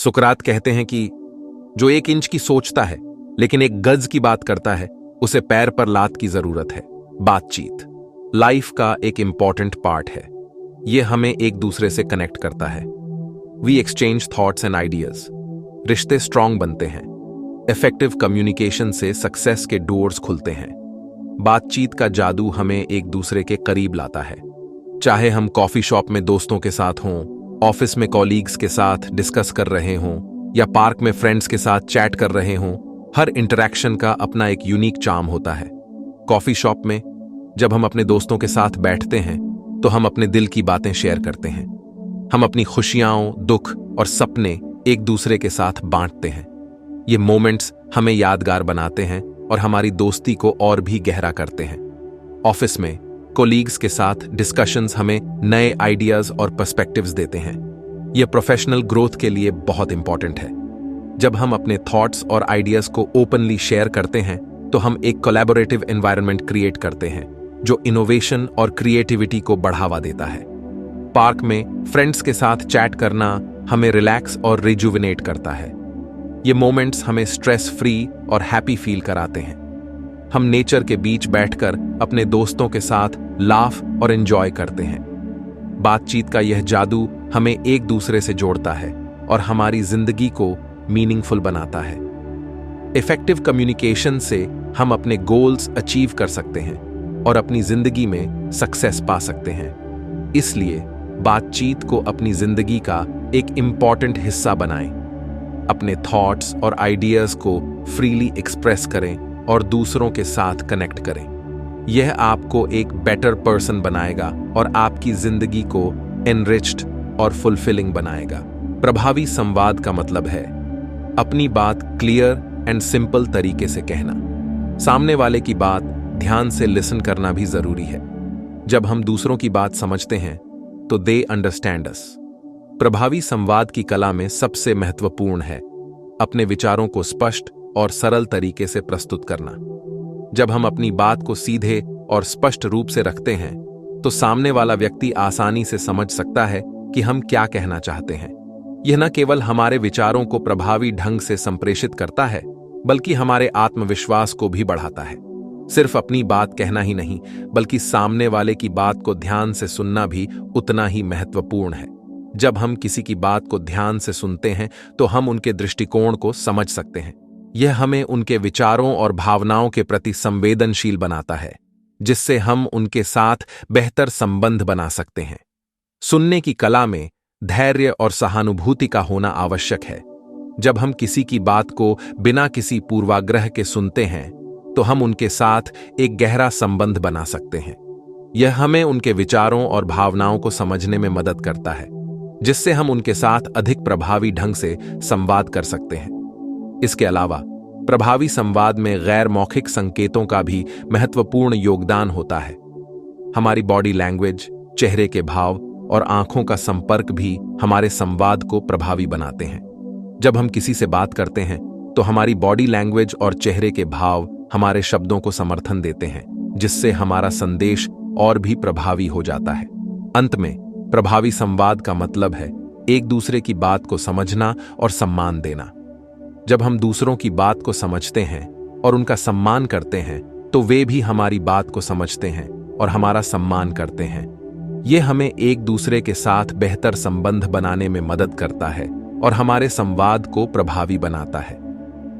सुकरात कहते हैं कि जो 1 इंच की सोचता है लेकिन 1 गज की बात करता है, उसे पैर पर लात की जरूरत है। बातचीत लाइफ का एक इंपॉर्टेंट पार्ट है। यह हमें एक दूसरे से कनेक्ट करता है। We exchange thoughts and ideas. रिश्ते स्ट्रांग बनते हैं। इफेक्टिव कम्युनिकेशन से सक्सेस के डोर्स खुलते हैं। बातचीत का जादू हमें एक दूसरे के करीब लाता है। चाहे हम कॉफी शॉप में दोस्तों के साथ हों, ऑफिस में कॉलीग्स के साथ डिस्कस कर रहे हों या पार्क में फ्रेंड्स के साथ चैट कर रहे हों, हर इंटरैक्शन का अपना एक यूनिक चार्म होता है। कॉफी शॉप में जब हम अपने दोस्तों के साथ बैठते हैं तो हम अपने दिल की बातें शेयर करते हैं। हम अपनी खुशियां, दुख और सपने एक दूसरे के साथ बांटते हैं। ये मोमेंट्स हमें यादगार बनाते हैं और हमारी दोस्ती को और भी गहरा करते हैं। ऑफिस में कोलीग्स के साथ डिस्कशंस हमें नए आइडियाज और पर्सपेक्टिव्स देते हैं। यह प्रोफेशनल ग्रोथ के लिए बहुत इंपॉर्टेंट है। जब हम अपने थॉट्स और आइडियाज को ओपनली शेयर करते हैं तो हम एक कोलैबोरेटिव एनवायरनमेंट क्रिएट करते हैं जो इनोवेशन और क्रिएटिविटी को बढ़ावा देता है। पार्क में फ्रेंड्स के साथ चैट करना हमें रिलैक्स और रिजुविनेट करता है। ये मोमेंट्स हमें स्ट्रेस फ्री और हैप्पी फील कराते हैं। हम नेचर के बीच बैठकर अपने दोस्तों के साथ लाफ और एंजॉय करते हैं। बातचीत का यह जादू हमें एक दूसरे से जोड़ता है और हमारी जिंदगी को मीनिंगफुल बनाता है। इफेक्टिव कम्युनिकेशन से हम अपने गोल्स अचीव कर सकते हैं और अपनी जिंदगी में सक्सेस पा सकते हैं। इसलिए बातचीत को अपनी जिंदगी का एक इंपॉर्टेंट हिस्सा बनाएं। अपने थॉट्स और आइडियाज को फ्रीली एक्सप्रेस करें और दूसरों के साथ कनेक्ट करें। यह आपको एक बेटर पर्सन बनाएगा और आपकी जिंदगी को एनरिच्ड और फुलफिलिंग बनाएगा। प्रभावी संवाद का मतलब है अपनी बात क्लियर एंड सिंपल तरीके से कहना। सामने वाले की बात ध्यान से लिसन करना भी जरूरी है। जब हम दूसरों की बात समझते हैं तो दे अंडरस्टैंड अस। प्रभावी संवाद की कला में सबसे महत्वपूर्ण है अपने विचारों को स्पष्ट और सरल तरीके से प्रस्तुत करना। जब हम अपनी बात को सीधे और स्पष्ट रूप से रखते हैं तो सामने वाला व्यक्ति आसानी से समझ सकता है कि हम क्या कहना चाहते हैं। यह न केवल हमारे विचारों को प्रभावी ढंग से संप्रेषित करता है बल्कि हमारे आत्मविश्वास को भी बढ़ाता है। सिर्फ अपनी बात कहना ही नहीं बल्कि सामने वाले की बात को ध्यान से सुनना भी उतना ही महत्वपूर्ण है। जब हम किसी की बात को ध्यान से सुनते हैं तो हम उनके दृष्टिकोण को समझ सकते हैं। यह हमें उनके विचारों और भावनाओं के प्रति संवेदनशील बनाता है, जिससे हम उनके साथ बेहतर संबंध बना सकते हैं। सुनने की कला में धैर्य और सहानुभूति का होना आवश्यक है। जब हम किसी की बात को बिना किसी पूर्वाग्रह के सुनते हैं तो हम उनके साथ एक गहरा संबंध बना सकते हैं। यह हमें उनके विचारों और भावनाओं को समझने में मदद करता है, जिससे हम उनके साथ अधिक प्रभावी ढंग से संवाद कर सकते हैं। इसके अलावा प्रभावी संवाद में गैर मौखिक संकेतों का भी महत्वपूर्ण योगदान होता है। हमारी बॉडी लैंग्वेज, चेहरे के भाव और आंखों का संपर्क भी हमारे संवाद को प्रभावी बनाते हैं। जब हम किसी से बात करते हैं तो हमारी बॉडी लैंग्वेज और चेहरे के भाव हमारे शब्दों को समर्थन देते हैं, जिससे हमारा संदेश और भी प्रभावी हो जाता है। अंत में प्रभावी संवाद का मतलब है एक दूसरे की बात को समझना और सम्मान देना। जब हम दूसरों की बात को समझते हैं और उनका सम्मान करते हैं तो वे भी हमारी बात को समझते हैं और हमारा सम्मान करते हैं। यह हमें एक दूसरे के साथ बेहतर संबंध बनाने में मदद करता है और हमारे संवाद को प्रभावी बनाता है।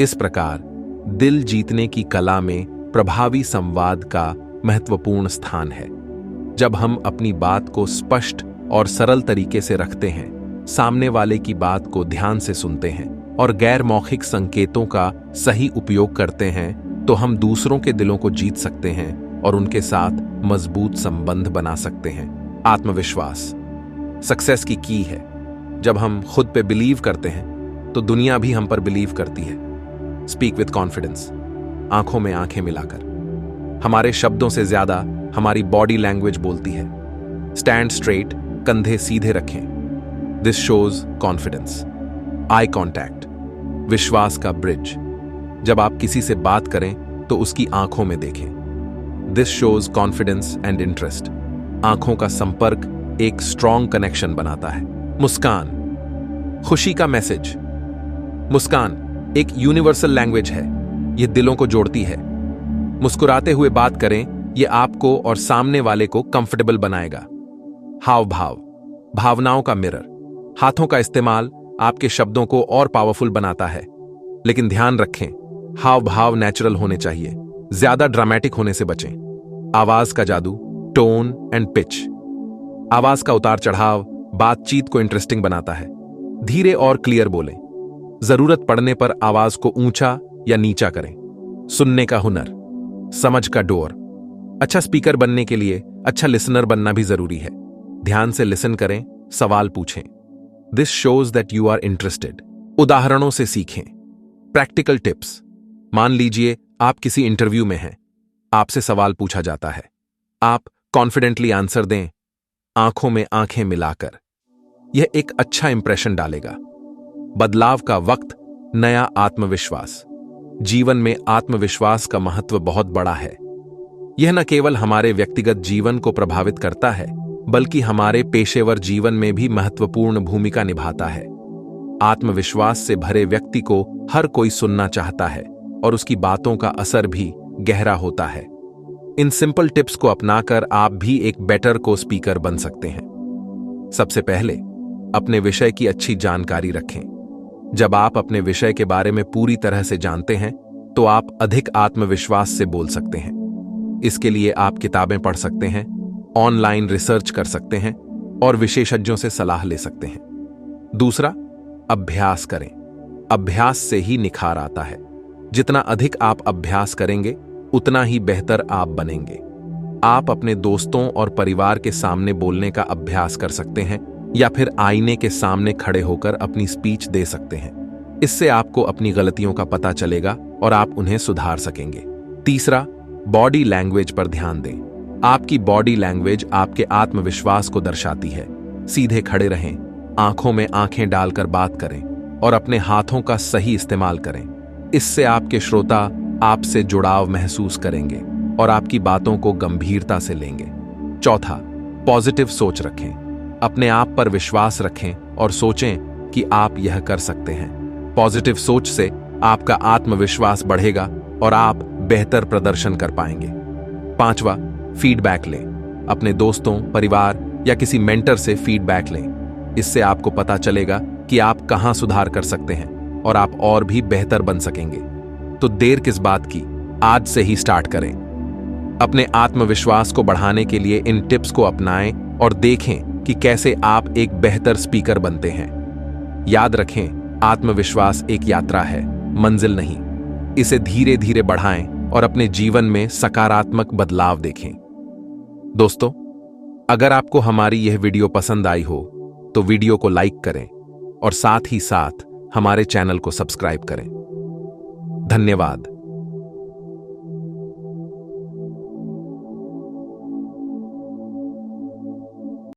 इस प्रकार दिल जीतने की कला में प्रभावी संवाद का महत्वपूर्ण स्थान है। जब हम अपनी बात को स्पष्ट और सरल तरीके से रखते हैं, सामने वाले की बात को ध्यान से सुनते हैं और गैर मौखिक संकेतों का सही उपयोग करते हैं, तो हम दूसरों के दिलों को जीत सकते हैं और उनके साथ मजबूत संबंध बना सकते हैं। आत्मविश्वास सक्सेस की की है। जब हम खुद पे बिलीव करते हैं तो दुनिया भी हम पर बिलीव करती है। स्पीक विथ कॉन्फिडेंस, आंखों में आंखें मिलाकर। हमारे शब्दों से ज्यादा हमारी बॉडी लैंग्वेज बोलती है। स्टैंड स्ट्रेट, कंधे सीधे रखें। This shows confidence. Eye contact, विश्वास का ब्रिज। जब आप किसी से बात करें तो उसकी आंखों में देखें। This shows confidence and interest. आंखों का संपर्क एक स्ट्रॉन्ग कनेक्शन बनाता है। मुस्कान, खुशी का मैसेज। मुस्कान एक यूनिवर्सल लैंग्वेज है। यह दिलों को जोड़ती है। मुस्कुराते हुए बात करें, यह आपको और सामने वाले को कंफर्टेबल बनाएगा। हाव भाव भावनाओं का मिरर। हाथों का इस्तेमाल आपके शब्दों को और पावरफुल बनाता है। लेकिन ध्यान रखें, हाव भाव नेचुरल होने चाहिए, ज्यादा ड्रामेटिक होने से बचें। आवाज का जादू, टोन एंड पिच। आवाज का उतार चढ़ाव बातचीत को इंटरेस्टिंग बनाता है। धीरे और क्लियर बोलें। जरूरत पड़ने पर आवाज को ऊंचा या नीचा करें। सुनने का हुनर, समझ का डोर। अच्छा स्पीकर बनने के लिए अच्छा लिसनर बनना भी जरूरी है। ध्यान से लिसन करें, सवाल पूछें। This shows that you are interested. उदाहरणों से सीखें। Practical tips. मान लीजिए आप किसी इंटरव्यू में हैं, आपसे सवाल पूछा जाता है। आप कॉन्फिडेंटली आंसर दें, आंखों में आंखें मिलाकर। यह एक अच्छा इंप्रेशन डालेगा। बदलाव का वक्त, नया आत्मविश्वास। जीवन में आत्मविश्वास का महत्व बहुत बड़ा है। यह न केवल हमारे व्यक्तिगत जीवन को प्रभावित करता है, बल्कि हमारे पेशेवर जीवन में भी महत्वपूर्ण भूमिका निभाता है। आत्मविश्वास से भरे व्यक्ति को हर कोई सुनना चाहता है और उसकी बातों का असर भी गहरा होता है। इन सिंपल टिप्स को अपनाकर आप भी एक बेटर को स्पीकर बन सकते हैं। सबसे पहले अपने विषय की अच्छी जानकारी रखें। जब आप अपने विषय के बारे में पूरी तरह से जानते हैं, तो आप अधिक आत्मविश्वास से बोल सकते हैं। इसके लिए आप किताबें पढ़ सकते हैं, ऑनलाइन रिसर्च कर सकते हैं और विशेषज्ञों से सलाह ले सकते हैं। दूसरा, अभ्यास करें। अभ्यास से ही निखार आता है। जितना अधिक आप अभ्यास करेंगे, उतना ही बेहतर आप बनेंगे। आप अपने दोस्तों और परिवार के सामने बोलने का अभ्यास कर सकते हैं या फिर आईने के सामने खड़े होकर अपनी स्पीच दे सकते हैं। इससे आपको अपनी गलतियों का पता चलेगा और आप उन्हें सुधार सकेंगे। तीसरा, बॉडी लैंग्वेज पर ध्यान दें। आपकी बॉडी लैंग्वेज आपके आत्मविश्वास को दर्शाती है। सीधे खड़े रहें, आंखों में आंखें डालकर बात करें और अपने हाथों का सही इस्तेमाल करें। इससे आपके श्रोता आपसे जुड़ाव महसूस करेंगे और आपकी बातों को गंभीरता से लेंगे। चौथा, पॉजिटिव सोच रखें। अपने आप पर विश्वास रखें और सोचें कि आप यह कर सकते हैं। पॉजिटिव सोच से आपका आत्मविश्वास बढ़ेगा और आप बेहतर प्रदर्शन कर पाएंगे। पांचवा, फीडबैक लें। अपने दोस्तों, परिवार या किसी मेंटर से फीडबैक लें। इससे आपको पता चलेगा कि आप कहां सुधार कर सकते हैं और आप और भी बेहतर बन सकेंगे। तो देर किस बात की, आज से ही स्टार्ट करें। अपने आत्मविश्वास को बढ़ाने के लिए इन टिप्स को अपनाएं और देखें कि कैसे आप एक बेहतर स्पीकर बनते हैं। याद रखें, आत्मविश्वास एक यात्रा है, मंजिल नहीं। इसे धीरे धीरे बढ़ाएं और अपने जीवन में सकारात्मक बदलाव देखें। दोस्तों, अगर आपको हमारी यह वीडियो पसंद आई हो तो वीडियो को लाइक करें और साथ ही साथ हमारे चैनल को सब्सक्राइब करें। धन्यवाद।